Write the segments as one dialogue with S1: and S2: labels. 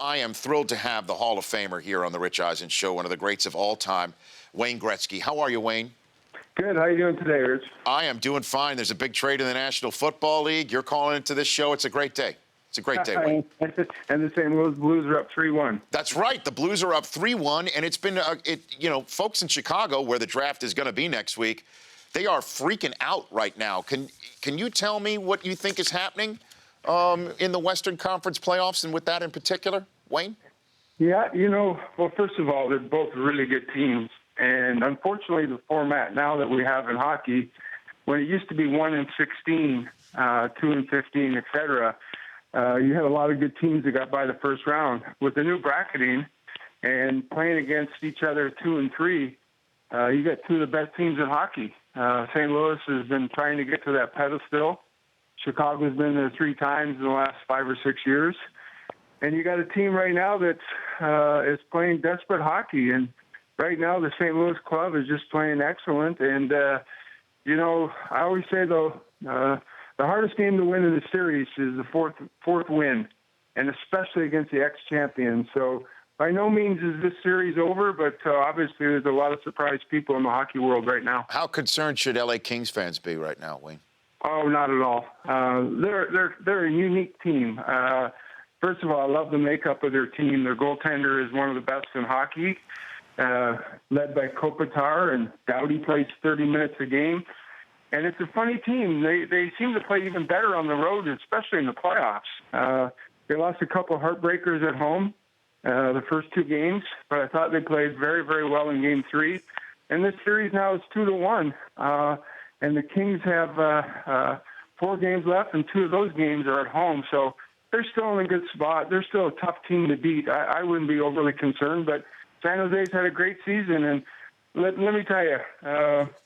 S1: I am thrilled to have the Hall of Famer here on the Rich Eisen Show, one of the greats of all time, Wayne Gretzky. How are you, Wayne?
S2: Good. How are you doing today, Rich?
S1: I am doing fine. There's a big trade in the National Football League. You're calling into this show. It's a great day. It's a great day, Wayne.
S2: And the St. Louis Blues are up 3-1.
S1: That's right. The Blues are up 3-1, and it's been, folks in Chicago, where the draft is going to be next week, they are freaking out right now. Can you tell me what you think is happening in the Western Conference playoffs, and with that in particular, Wayne?
S2: Yeah, well, first of all, they're both really good teams. And unfortunately, the format now that we have in hockey, when it used to be 1-16, 2-15, et cetera, you had a lot of good teams that got by the first round. With the new bracketing and playing against each other 2 and 3, you got two of the best teams in hockey. St. Louis has been trying to get to that pedestal. Chicago's been there 3 times in the last 5 or 6 years. And you got a team right now that is playing desperate hockey. And right now the St. Louis club is just playing excellent. And, I always say, though, the hardest game to win in the series is the fourth win, and especially against the ex-champions. So by no means is this series over, but obviously there's a lot of surprised people in the hockey world right now.
S1: How concerned should LA Kings fans be right now, Wayne?
S2: Oh, not at all. They're a unique team. First of all, I love the makeup of their team. Their goaltender is one of the best in hockey, led by Kopitar, and Doughty plays 30 minutes a game. And it's a funny team. They seem to play even better on the road, especially in the playoffs. They lost a couple of heartbreakers at home the first 2 games, but I thought they played very, very well in Game 3. And this series now is 2-1. And the Kings have 4 games left, and 2 of those games are at home. So they're still in a good spot. They're still a tough team to beat. I wouldn't be overly concerned, but San Jose's had a great season, and let me tell you,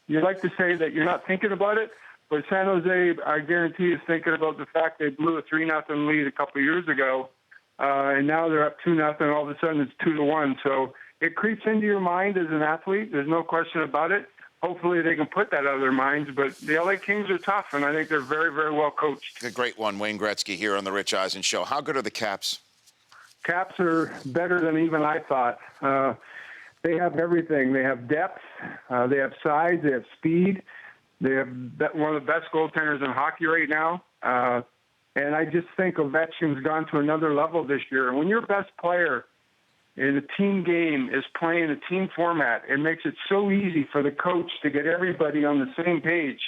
S2: you'd like to say that you're not thinking about it, but San Jose, I guarantee, is thinking about the fact they blew a 3-0 lead a couple of years ago, and now they're up 2-0. All of a sudden, it's 2-1. So it creeps into your mind as an athlete. There's no question about it. Hopefully, they can put that out of their minds. But the LA Kings are tough, and I think they're very, very well coached.
S1: A great one, Wayne Gretzky, here on the Rich Eisen Show. How good are the Caps? Caps
S2: are better than even I thought. They have everything. They have depth. They have size. They have speed. They have one of the best goaltenders in hockey right now. And I just think Ovechkin's gone to another level this year. And when your best player in a team game is playing a team format, it makes it so easy for the coach to get everybody on the same page.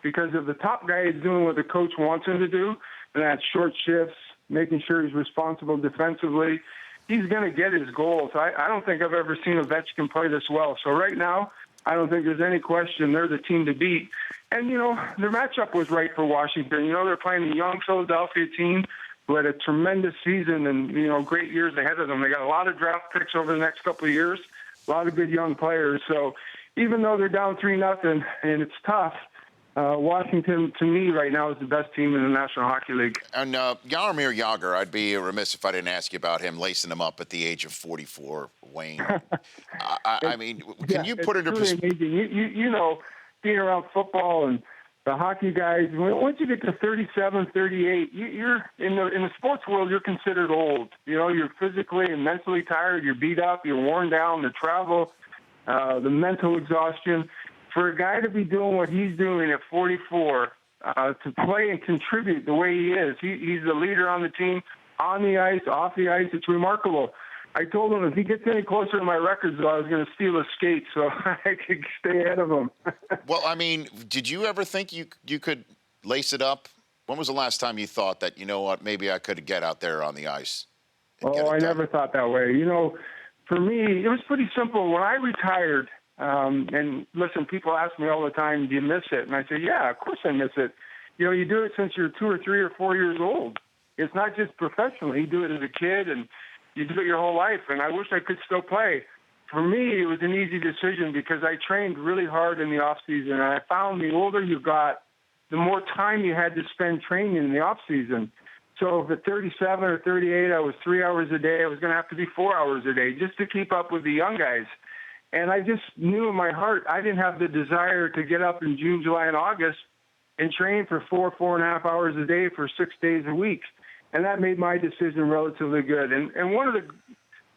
S2: Because if the top guy is doing what the coach wants him to do, and that's short shifts, making sure he's responsible defensively, he's going to get his goals. I don't think I've ever seen Ovechkin play this well. So right now, I don't think there's any question they're the team to beat. And, their matchup was right for Washington. They're playing a young Philadelphia team who had a tremendous season and, great years ahead of them. They got a lot of draft picks over the next couple of years, a lot of good young players. So even though they're down 3-0 and it's tough, Washington, to me, right now, is the best team in the National Hockey League.
S1: And Jaromir Jagr, I'd be remiss if I didn't ask you about him lacing him up at the age of 44, Wayne. I mean, can you put it in perspective?
S2: You being around football and the hockey guys, once you get to 37, 38, you're in the sports world, you're considered old. You're physically and mentally tired. You're beat up. You're worn down. The travel, the mental exhaustion. For a guy to be doing what he's doing at 44, to play and contribute the way he is, he's the leader on the team, on the ice, off the ice. It's remarkable. I told him if he gets any closer to my records, I was going to steal his skates so I could stay ahead of him.
S1: Well, I mean, did you ever think you could lace it up? When was the last time you thought that, maybe I could get out there on the ice?
S2: I never thought that way. For me, it was pretty simple. When I retired, and listen, people ask me all the time, do you miss it? And I say, yeah, of course I miss it. You do it since you're 2 or 3 or 4 years old. It's not just professionally. You do it as a kid, and you do it your whole life. And I wish I could still play. For me, it was an easy decision because I trained really hard in the off season. And I found the older you got, the more time you had to spend training in the off season. So if at 37 or 38, I was 3 hours a day, I was going to have to be 4 hours a day just to keep up with the young guys. And I just knew in my heart I didn't have the desire to get up in June, July, and August and train for 4.5 hours a day for 6 days a week. and that made my decision relatively good. And one of the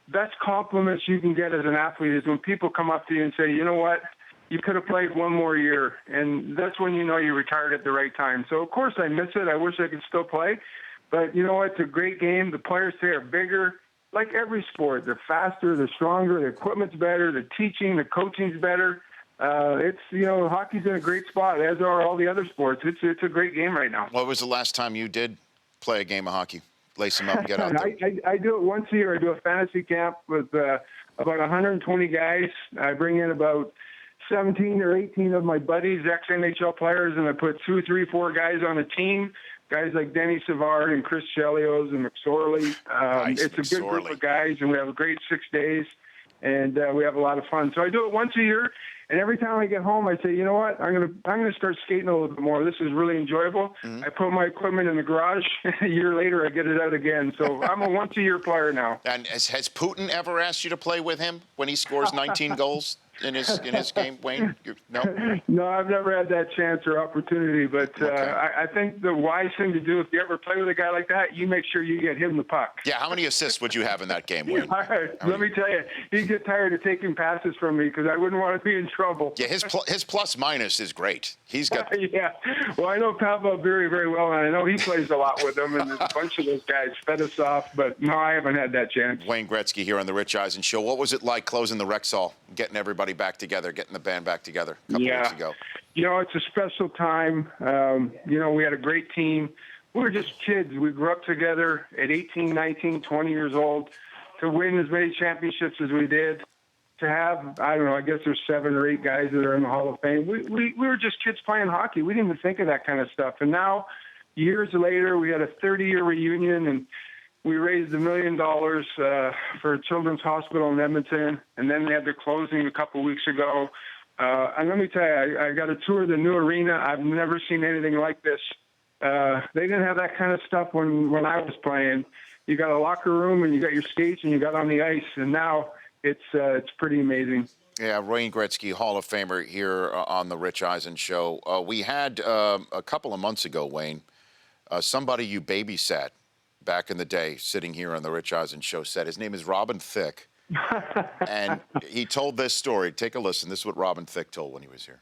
S2: best compliments you can get as an athlete is when people come up to you and say, you know what, you could have played one more year. And that's when you know you retired at the right time. So, of course, I miss it. I wish I could still play. But, you know what, it's a great game. The players today are bigger. Like every sport, they're faster, they're stronger, the equipment's better, the teaching, the coaching's better. Hockey's in a great spot, as are all the other sports. It's a great game right now.
S1: What was the last time you did play a game of hockey? Lace them up and get out there.
S2: I do it once a year. I do a fantasy camp with about 120 guys. I bring in about 17 or 18 of my buddies, ex-NHL players, and I put 2, 3, 4 guys on a team. Guys like Denny Savard and Chris Chelios and McSorley. It's a good group of guys, and we have a great 6 days, and we have a lot of fun. So I do it once a year, and every time I get home, I say, you know what, I'm gonna start skating a little bit more. This is really enjoyable. I put my equipment in the garage. A year later, I get it out again. So I'm a once-a-year player now.
S1: And has Putin ever asked you to play with him when he scores 19 goals in his game, Wayne? No?
S2: No, I've never had that chance or opportunity, but I think the wise thing to do, if you ever play with a guy like that, you make sure you get him the puck.
S1: Yeah, how many assists would you have in that game, Wayne?
S2: Let me tell you, he'd get tired of taking passes from me because I wouldn't want to be in trouble.
S1: Yeah, his plus-minus is great. He's got...
S2: Yeah. Well, I know Pavel very, very well, and I know he plays a lot with them, and there's a bunch of those guys fed us off, but no, I haven't had that chance.
S1: Wayne Gretzky here on the Rich Eisen Show. What was it like closing the Rexall, getting everybody back together, getting the band back together a couple weeks ago?
S2: You know, it's a special time. We had a great team. We were just kids. We grew up together at 18, 19, 20 years old. To win as many championships as we did, to have, I don't know, I guess there's 7 or 8 guys that are in the Hall of Fame. We were just kids playing hockey. We didn't even think of that kind of stuff. And now, years later, we had a 30-year reunion, and we raised $1 million for a children's hospital in Edmonton, and then they had their closing a couple weeks ago. And let me tell you, I got a tour of the new arena. I've never seen anything like this. They didn't have that kind of stuff when I was playing. You got a locker room, and you got your skates, and you got on the ice, and now it's pretty amazing.
S1: Yeah, Wayne Gretzky, Hall of Famer here on the Rich Eisen Show. We had a couple of months ago, Wayne, somebody you babysat back in the day, sitting here on the Rich Eisen Show, said his name is Robin Thicke. And he told this story. Take a listen. This is what Robin Thicke told when he was here.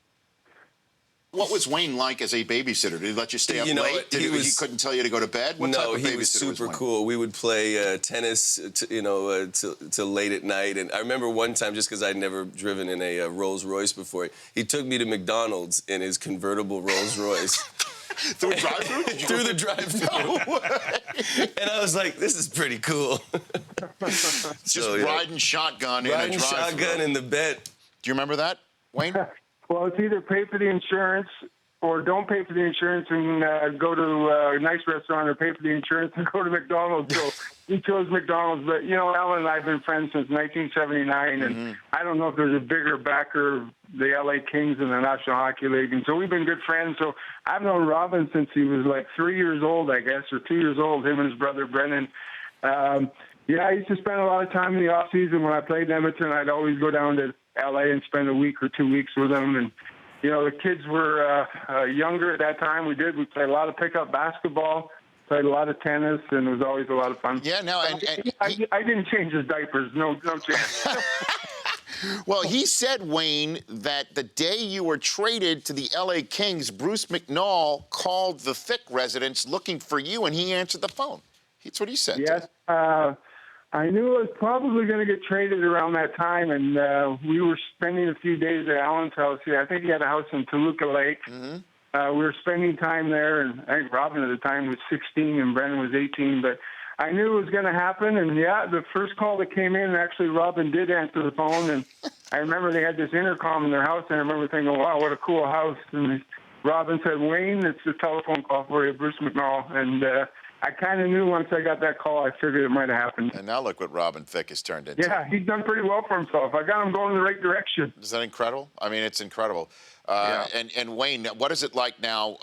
S1: What was Wayne like as a babysitter? Did he let you stay up late? He couldn't tell you to go to bed?
S3: No, he was super cool. We would play tennis, till late at night. And I remember one time, just because I'd never driven in a Rolls Royce before, he took me to McDonald's in his convertible Rolls Royce.
S1: Through the drive-thru?
S3: Through the drive-thru. No way. And I was like, this is pretty cool.
S1: Just riding shotgun in a drive-thru.
S3: Riding shotgun in the bed.
S1: Do you remember that, Wayne?
S2: Well, it's either pay for the insurance or don't pay for the insurance and go to a nice restaurant, or pay for the insurance and go to McDonald's. So he chose McDonald's. But, Alan and I have been friends since 1979, and I don't know if there's a bigger backer of the L.A. Kings in the National Hockey League. And so we've been good friends. So I've known Robin since he was like 3 years old, I guess, or 2 years old, him and his brother Brennan. I used to spend a lot of time in the off-season when I played in Edmonton. I'd always go down to L.A. and spend a week or 2 weeks with them. And, the kids were younger at that time. We played a lot of pickup basketball, played a lot of tennis, and it was always a lot of fun.
S1: Yeah, no,
S2: I didn't change his diapers. No chance.
S1: Well, he said, Wayne, that the day you were traded to the L.A. Kings, Bruce McNall called the Thicke residence looking for you, and he answered the phone. That's what he said.
S2: Yes. I knew I was probably going to get traded around that time, and we were spending a few days at Alan's house. I think he had a house in Toluca Lake. We were spending time there, and I think Robin at the time was 16 and Brennan was 18, but I knew it was going to happen. And, the first call that came in, actually Robin did answer the phone, and I remember they had this intercom in their house, and I remember thinking, wow, what a cool house. And Robin said, Wayne, it's a telephone call for you, Bruce McNall. And I kind of knew once I got that call, I figured it might have happened.
S1: And now look what Robin Thicke has turned into.
S2: Yeah, he's done pretty well for himself. I got him going in the right direction.
S1: Is that incredible? I mean, it's incredible. And Wayne, what is it like now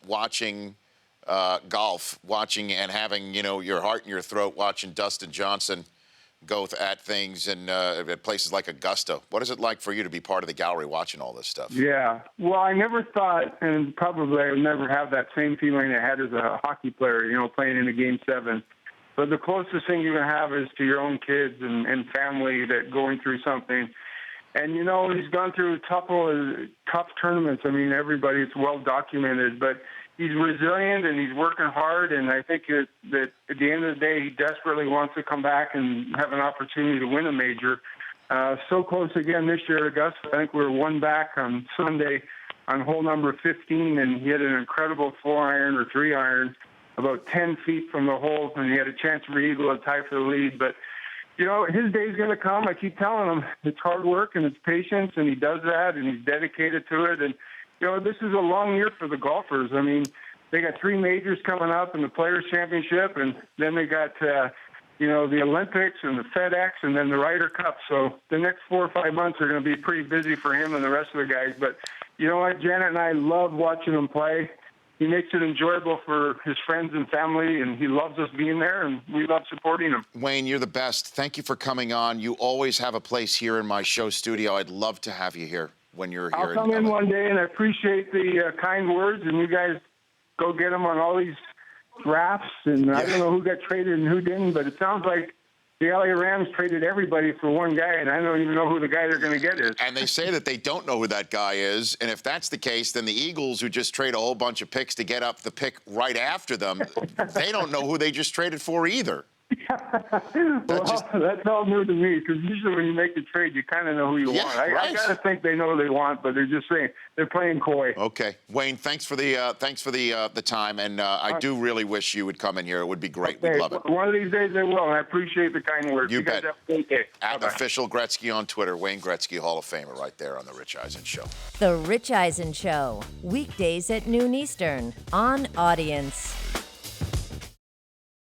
S1: watching golf, watching and having, your heart in your throat, watching Dustin Johnson go at things and at places like Augusta. What is it like for you to be part of the gallery watching all this stuff?
S2: Yeah. Well, I never thought, and probably I would never have that same feeling I had as a hockey player, playing in a Game 7. But the closest thing you're going to have is to your own kids and family that going through something. And, he's gone through a couple of tough tournaments. I mean, it's well documented, but he's resilient and he's working hard. And I think that at the end of the day, he desperately wants to come back and have an opportunity to win a major. So close again this year at Augusta. I think we were one back on Sunday on hole number 15, and he had an incredible 4-iron or 3-iron about 10 feet from the hole, and he had a chance to eagle a tie for the lead. But his day's going to come. I keep telling him it's hard work and it's patience, and he does that, and he's dedicated to it. And, this is a long year for the golfers. I mean, they got 3 majors coming up and the Players' Championship, and then they got, the Olympics and the FedEx and then the Ryder Cup. So the next 4 or 5 months are going to be pretty busy for him and the rest of the guys. But you know what? Janet and I love watching him play. He makes it enjoyable for his friends and family, and he loves us being there, and we love supporting him.
S1: Wayne, you're the best. Thank you for coming on. You always have a place here in my show studio. I'd love to have you here when you're here.
S2: I'll come in one day, and I appreciate the kind words, and you guys go get them on all these drafts. And I don't know who got traded and who didn't, but it sounds like the LA Rams traded everybody for one guy, and I don't even know who the guy they're going to get is.
S1: And they say that they don't know who that guy is. And if that's the case, then the Eagles, who just trade a whole bunch of picks to get up the pick right after them, they don't know who they just traded for either.
S2: That's all new to me, because usually when you make the trade, you kind of know who you want. I got to think they know who they want, but they're just saying they're playing coy.
S1: Okay, Wayne, thanks for the time, and I do really wish you would come in here. It would be great. We'd love it.
S2: One of these days I will, and I appreciate the kind words.
S1: You bet.
S2: Guys have a great day.
S1: At Official Gretzky on Twitter, Wayne Gretzky, Hall of Famer, right there on the Rich Eisen Show.
S4: The Rich Eisen Show, weekdays at noon Eastern on Audience.